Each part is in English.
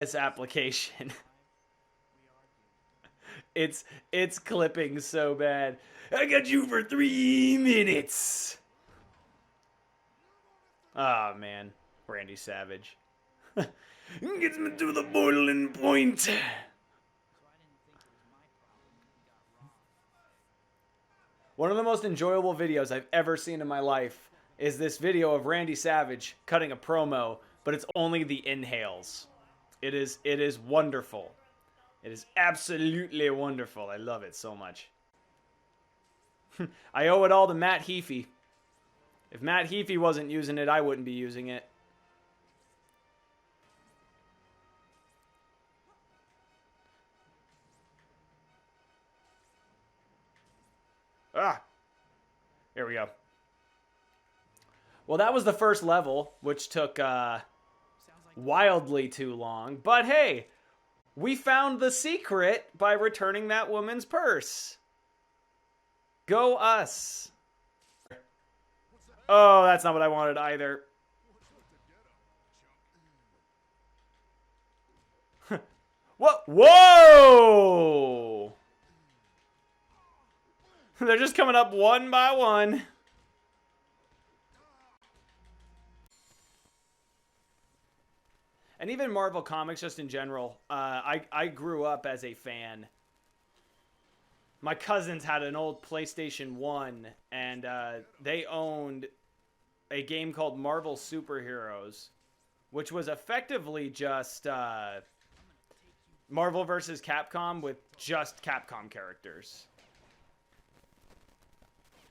this application. It's clipping so bad. I got you for 3 minutes. Oh man, Randy Savage gets me to the boiling point. One of the most enjoyable videos I've ever seen in my life is this video of Randy Savage cutting a promo, but it's only the inhales. It is wonderful. It is absolutely wonderful. I love it so much. I owe it all to Matt Heafy. If Matt Heafy wasn't using it, I wouldn't be using it. Ah! Here we go. Well, that was the first level, which took wildly too long. But hey, we found the secret by returning that woman's purse. Go us. Oh, that's not what I wanted either. What? Whoa! They're just coming up one by one. And even Marvel Comics, just in general, I grew up as a fan. My cousins had an old PlayStation 1, and they owned a game called Marvel Superheroes, which was effectively just Marvel vs. Capcom with just Capcom characters.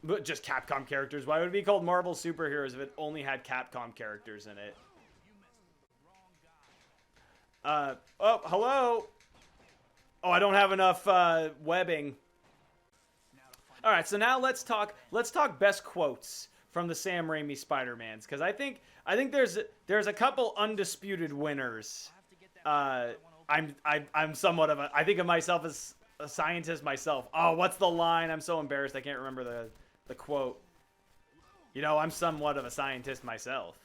But just Capcom characters. Why would it be called Marvel Superheroes if it only had Capcom characters in it? Oh, hello. Oh, I don't have enough webbing. All right, so now let's talk best quotes from the Sam Raimi Spider-Mans, because I think there's a couple undisputed winners. I'm somewhat of a, I think of myself as a scientist myself. Oh, what's the line? I'm so embarrassed I can't remember the quote. You know, I'm somewhat of a scientist myself.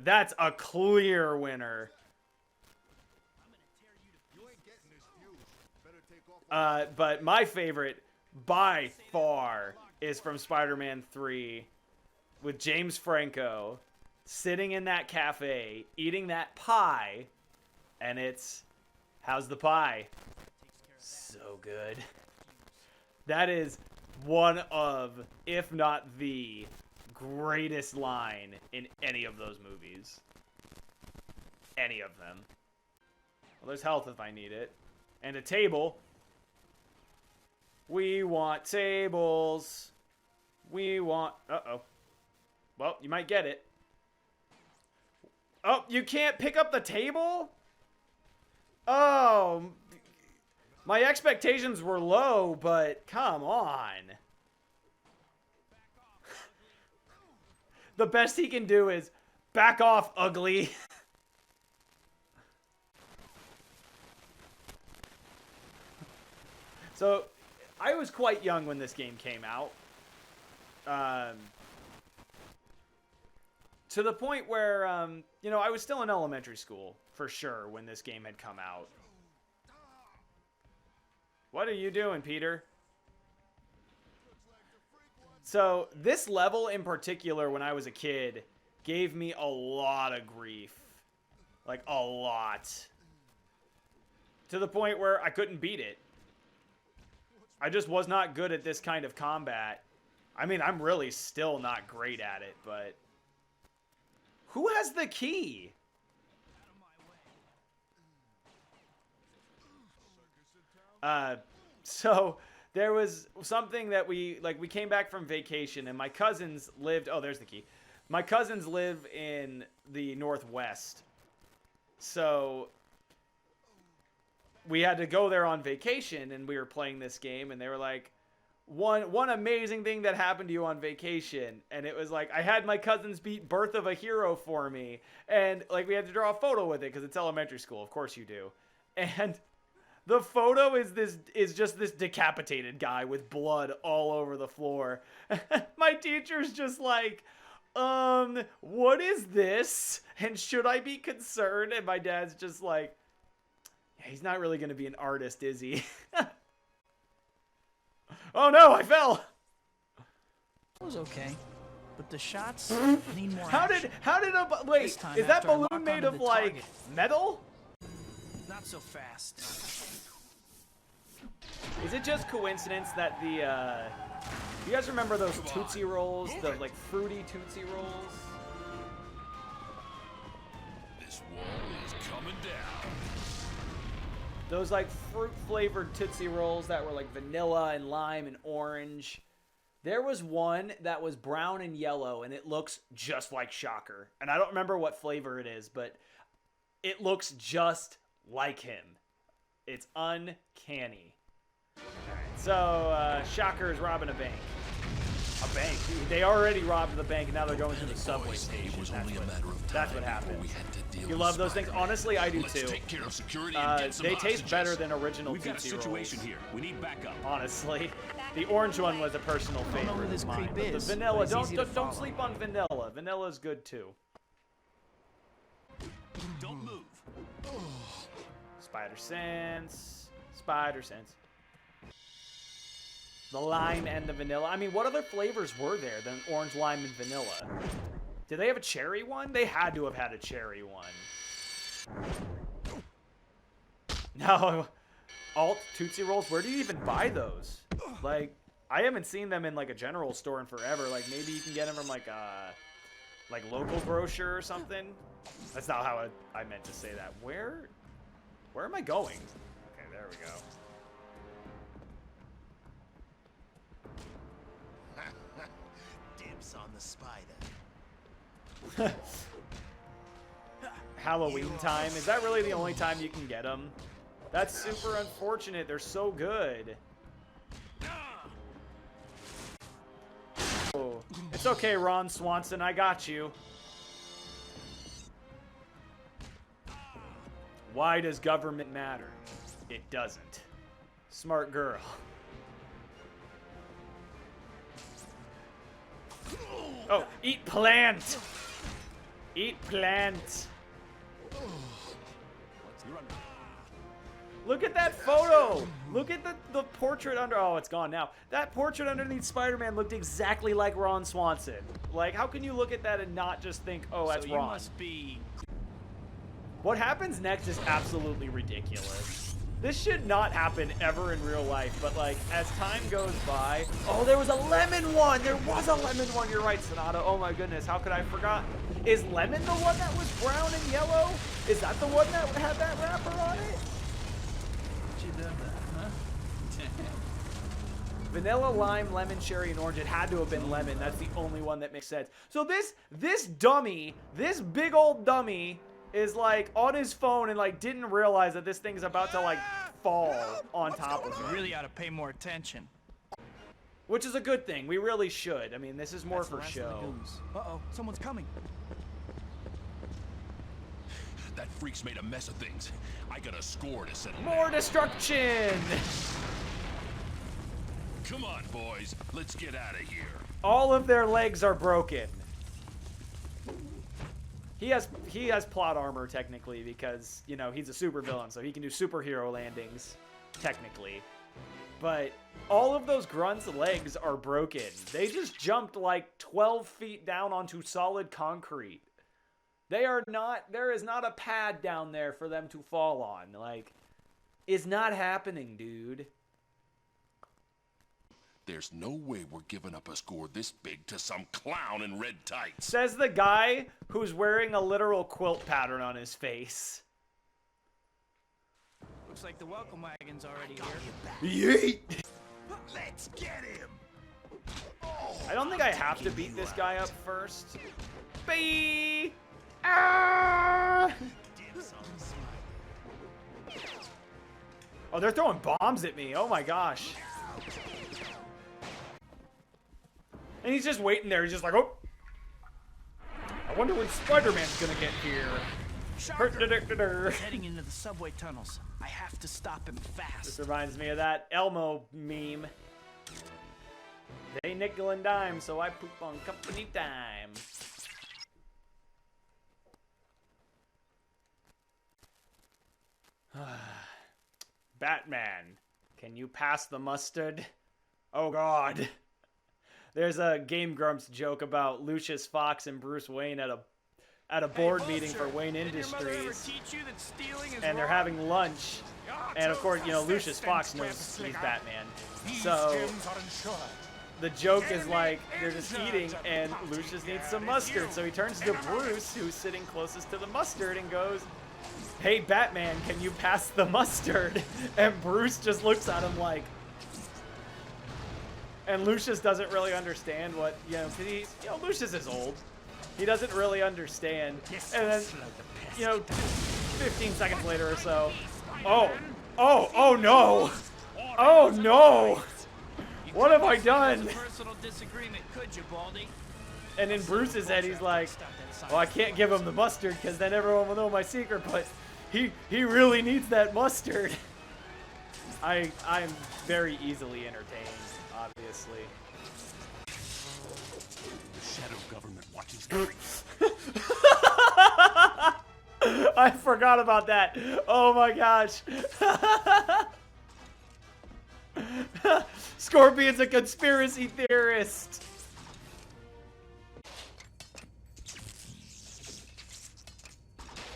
That's a clear winner. But my favorite, by far, is from Spider-Man 3 with James Franco sitting in that cafe, eating that pie, and it's, how's the pie? So good. That is one of, if not the greatest line in any of those movies. Any of them. Well, there's health if I need it. And a table. We want tables. We want... Uh-oh. Well, you might get it. Oh, you can't pick up the table? Oh. My expectations were low, but come on. The best he can do is back off, ugly. So... I was quite young when this game came out. To the point where, you know, I was still in elementary school, for sure, when this game had come out. What are you doing, Peter? So, this level in particular, when I was a kid, gave me a lot of grief. Like, a lot. To the point where I couldn't beat it. I just was not good at this kind of combat. I mean, I'm really still not great at it, but... Who has the key? So, there was something that we came back from vacation, and my cousins lived... Oh, there's the key. My cousins live in the Northwest. So... we had to go there on vacation, and we were playing this game, and they were like, one amazing thing that happened to you on vacation. And it was like, I had my cousins beat Birth of a Hero for me, and like we had to draw a photo with it because it's elementary school. Of course you do. And the photo is just this decapitated guy with blood all over the floor. My teacher's just like, what is this? And should I be concerned? And my dad's just like, yeah, he's not really going to be an artist, is he? Oh no, I fell. It was okay, but the shots need more How action. did a, wait, is that after I balloon lock made onto of the like target. metal? Not so fast. Is it just coincidence that the, you guys remember those Tootsie Rolls? The, like, fruity Tootsie Rolls? This wall is coming down. Those, like, fruit-flavored Tootsie Rolls that were, like, vanilla and lime and orange. There was one that was brown and yellow, and it looks just like Shocker. And I don't remember what flavor it is, but it looks just like him. It's uncanny. So, Shocker is robbing a bank. A bank? They already robbed the bank, and now they're going to the subway station. It was only a matter of time. That's what happened. We had to deal You with love those things? Spider-Man. Honestly, I do Let's too. take care of security and get some They taste hostages. better than original We've got a Tootsie situation Rolls. here. We need backup. Honestly, the orange one was a personal know who favorite this of mine. creep But the is, vanilla, but he's don't easy to don't follow. sleep on vanilla. Vanilla's good too. Don't move. Spider Sense. Spider Sense. The lime and the vanilla. I mean, what other flavors were there than orange, lime, and vanilla? Did they have a cherry one? They had to have had a cherry one. No. Alt Tootsie Rolls, where do you even buy those? Like, I haven't seen them in, like, a general store in forever. Like, maybe you can get them from, like, local grocer or something? That's not how I meant to say that. Where am I going? Okay, there we go. Dibs on the spider. Halloween time. Is that really the only time you can get them? That's super unfortunate. They're so good. Oh, it's okay, Ron Swanson. I got you. Why does government matter? It doesn't. Smart girl. Oh, eat plant! Eat plant! Look at that photo! Look at the portrait under... Oh, it's gone now. That portrait underneath Spider-Man looked exactly like Ron Swanson. Like, how can you look at that and not just think, oh, that's So you Ron? must be... What happens next is absolutely ridiculous. This should not happen ever in real life, but like, as time goes by... Oh, there was a lemon one! There was a lemon one! You're right, Sonata. Oh my goodness, how could I have forgotten? Is lemon the one that was brown and yellow? Is that the one that had that wrapper on it? You done that, huh? Vanilla, lime, lemon, cherry, and orange. It had to have been lemon. That's the only one that makes sense. So this dummy, this big old dummy, is like on his phone and like didn't realize that this thing's about to like fall on top of him. You really ought to pay more attention. Which is a good thing. We really should. I mean, this is more That's the for last of the show. goons. Uh-oh, someone's coming. That freak's made a mess of things. I got a score to settle. More destruction! Come on, boys. Let's get out of here. All of their legs are broken. He has plot armor technically because, you know, he's a supervillain, so he can do superhero landings technically. But all of those grunts' legs are broken. They just jumped like 12 feet down onto solid concrete. There is not a pad down there for them to fall on. Like, it's not happening, dude. There's no way we're giving up a score this big to some clown in red tights. Says the guy who's wearing a literal quilt pattern on his face. Looks like the welcome wagon's already here. Yeet! Let's get him. I don't think I have to beat this guy up first. Bye! Ah! Dibs on the spider. Oh, they're throwing bombs at me. Oh my gosh. And he's just waiting there. He's just like, oh. I wonder when Spider-Man's gonna get here. He's heading into the subway tunnels. I have to stop him This fast. reminds me of that Elmo meme. They nickel and dime, so I poop on company dime. Batman, can you pass the mustard? Oh God. There's a Game Grumps joke about Lucius Fox and Bruce Wayne at a board meeting for Wayne Industries, and they're having lunch, and of course, you know, Lucius Fox knows he's Batman, so the joke is like, they're just eating, and Lucius needs some mustard, so he turns to Bruce, who's sitting closest to the mustard, and goes, "Hey Batman, can you pass the mustard?" And Bruce just looks at him like, and Lucius doesn't really understand what, you know, 'cause he's, you know, Lucius is old. He doesn't really understand. And then, you know, 15 seconds later or so, oh no! Oh no! What have I done? Personal disagreement, could you, Baldy? And in Bruce's head, he's like, well, I can't give him the mustard because then everyone will know my secret, but he really needs that mustard. I'm very easily entertained, obviously. The shadow government watches. I forgot about that. Oh my gosh. Scorpion's a conspiracy theorist.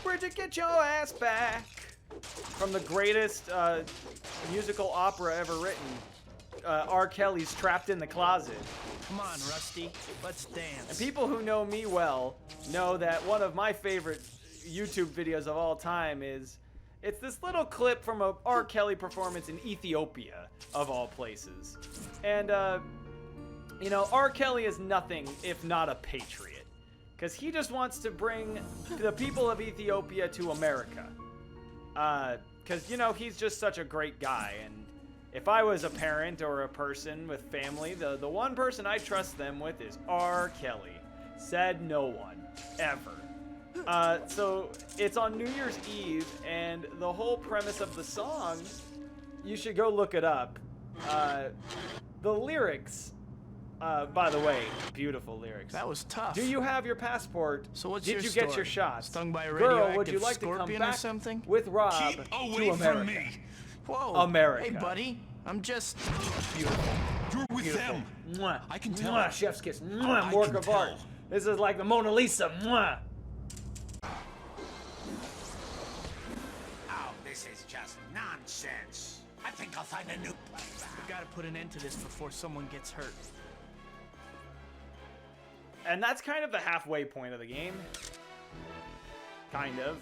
Where'd you get your ass back? From the greatest musical opera ever written, R. Kelly's Trapped in the Closet. Come on, Rusty. Let's dance. And people who know me well know that one of my favorite YouTube videos of all time it's this little clip from a R. Kelly performance in Ethiopia, of all places. And, you know, R. Kelly is nothing if not a patriot. Because he just wants to bring the people of Ethiopia to America. Because, you know, he's just such a great guy. And if I was a parent or a person with family, the one person I trust them with is R. Kelly. Said no one. Ever. So it's on New Year's Eve, and the whole premise of the song, you should go look it up. The lyrics, by the way, beautiful lyrics. That was tough. Do you have your passport? So what's Did your you get story? your shots? Stung by a Girl, would you radioactive like to come scorpion back or something? with Rob Keep away to America? from me. Whoa. America. Hey, buddy. I'm just... Beautiful. You're with Beautiful. them. Mwah. I can tell. Mwah. Chef's kiss. Mwah. I Work can of tell. art. This is like the Mona Lisa. Mwah. Oh, this is just nonsense. I think I'll find a new place. We gotta put an end to this before someone gets hurt. And that's kind of the halfway point of the game. Kind of.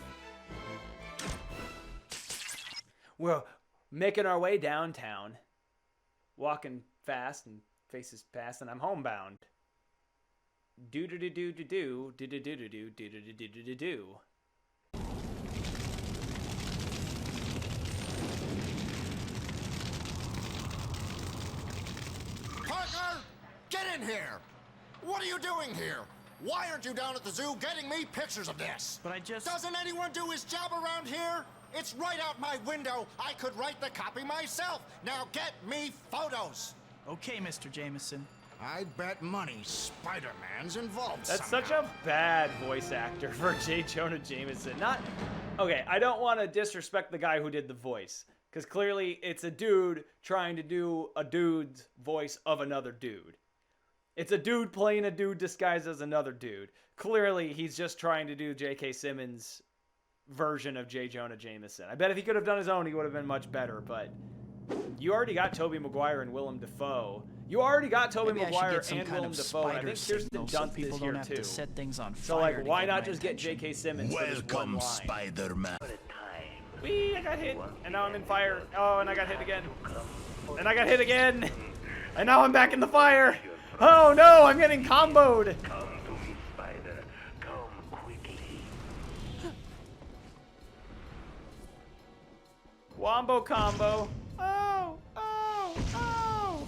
We're making our way downtown. Walking fast and faces past, and I'm homebound. Do-do-do-do-do-do, do-do-do-do-do, do-do-do-do-do-do. Parker, get in here! What are you doing here? Why aren't you down at the zoo getting me pictures of this? But I just... Doesn't anyone do his job around here? It's right out my window. I could write the copy myself. Now get me photos. Okay, Mr. Jameson. I bet money Spider-Man's involved That's somehow. such a bad voice actor for J. Jonah Jameson. Not... Okay, I don't want to disrespect the guy who did the voice. Because clearly it's a dude trying to do a dude's voice of another dude. It's a dude playing a dude disguised as another dude. Clearly he's just trying to do J.K. Simmons' version of J. Jonah Jameson. I bet if he could have done his own, he would have been much better, but... You already got Tobey Maguire and Willem Dafoe. You already got Tobey Maybe I should Maguire get some and kind Willem of Dafoe. And I spider think Kirsten signal so Dunst people is here don't have too. to set things on So fire like, to why get not my just get attention? J.K. Simmons for this one Welcome, line? Spider-Man. Whee! I got hit, and now I'm in fire. Oh, and I got hit again. And I got hit again. And now I'm back in the fire. Oh no, I'm getting comboed. Come to me, Spider. Come quickly. Wombo combo. Oh, oh, oh.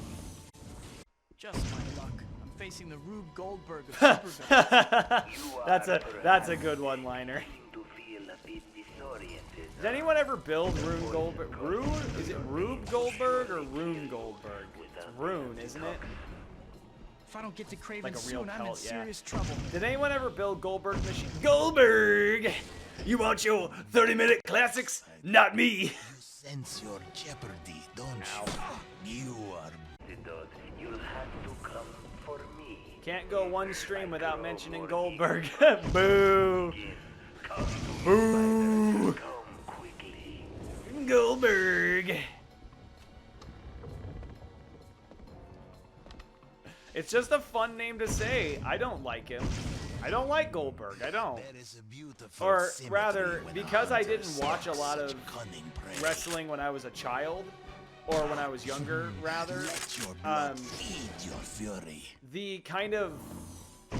Just my luck. I'm facing the Rube Goldberg of supervillains. That's a good one-liner. To feel a bit disoriented. Did anyone ever build Rune Goldberg? Rune? Is it Rube Goldberg or Rune Goldberg? It's Rune, isn't it? If I don't get to Craven Like a real soon, I'm in pelt, yeah. serious trouble. Did anyone ever build Goldberg machine? Goldberg! You want your 30-minute classics? Not me! Sense your jeopardy, don't you? You are. Sidot, you'll have to come for me. Can't go one stream without mentioning Goldberg. Boo! Come to Boo! come quickly. Goldberg! It's just a fun name to say. I don't like him. I don't like Goldberg. I don't. There is a beautiful Or symmetry rather, when because I hunters didn't watch a set lot such of cunning prey. wrestling when I was a child, or when I was younger, rather, Let your blood um, feed your fury. the kind of I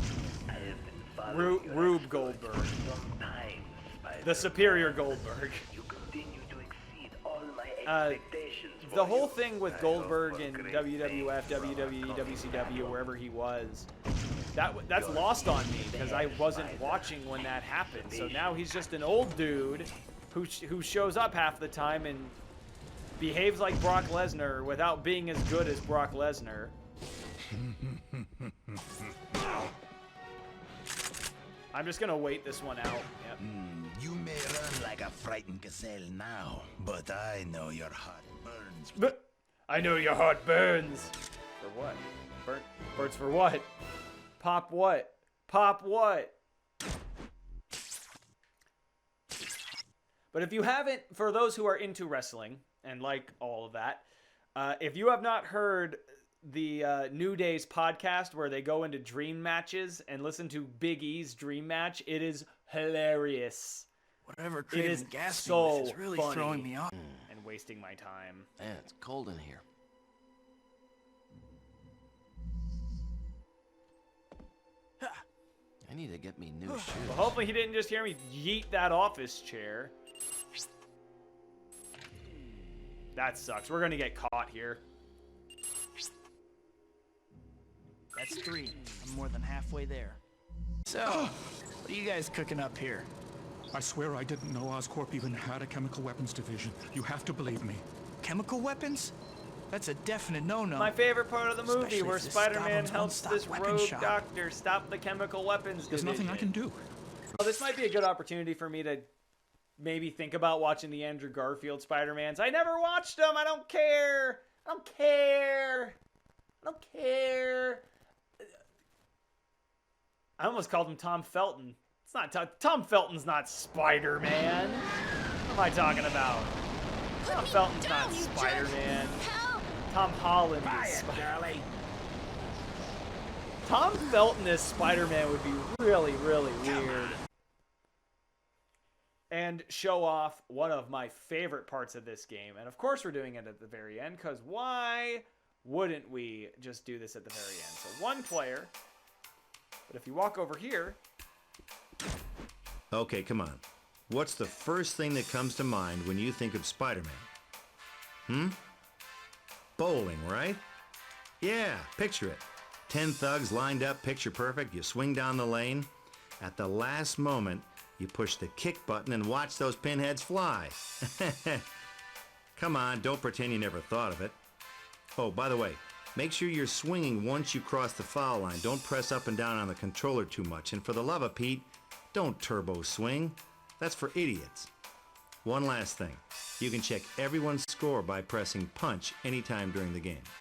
have been following your Rube exploits Goldberg, for some time, Spider. the superior Goldberg. You continue to exceed all my Uh, expectations. The for whole you. thing with I Goldberg offer in great WWF, thanks from WWE, our WCW, wherever he was, that's lost on me because I wasn't watching when that happened. So now he's just an old dude who shows up half the time and behaves like Brock Lesnar without being as good as Brock Lesnar. I'm just gonna wait this one out. Yep. You may run like a frightened gazelle now, but I know your heart burns. But I know your heart burns. For what? Burns for what? Pop what? Pop what? But if you haven't, for those who are into wrestling and like all of that, if you have not heard the New Days podcast where they go into dream matches and listen to Big E's dream match, it is hilarious Whatever is Craven gassed me so with is really funny. throwing me off. and wasting my time. Man, it's cold in here. I need to get me new shoes. Well, hopefully he didn't just hear me yeet that office chair. That sucks. We're gonna get caught here. That's 3. I'm more than halfway there. So, what are you guys cooking up here? I swear I didn't know Oscorp even had a chemical weapons division. You have to believe me. Chemical weapons? That's a definite no-no. My favorite part of the movie Especially where if this Spider-Man Goblin's helps one-stop this weapon rogue shop. doctor stop the chemical weapons There's division. nothing I can do. Well, this might be a good opportunity for me to maybe think about watching the Andrew Garfield Spider-Mans. I never watched them. I don't care. I don't care. I don't care. I almost called him Tom Felton. It's not Tom Felton's not Spider-Man. What am I talking about? Tom Felton's not Spider-Man. Tom Holland is Spider-Man. Tom Felton as Spider-Man would be really, really weird. And show off one of my favorite parts of this game. And of course we're doing it at the very end, because why wouldn't we just do this at the very end? So one player, but if you walk over here... Okay, come on. What's the first thing that comes to mind when you think of Spider-Man? Bowling, right? Yeah, picture it. 10 thugs lined up, picture perfect. You swing down the lane. At the last moment, you push the kick button and watch those pinheads fly. Come on, don't pretend you never thought of it. Oh, by the way, make sure you're swinging once you cross the foul line. Don't press up and down on the controller too much. And for the love of Pete, don't turbo swing. That's for idiots. One last thing. You can check everyone's score by pressing punch anytime during the game.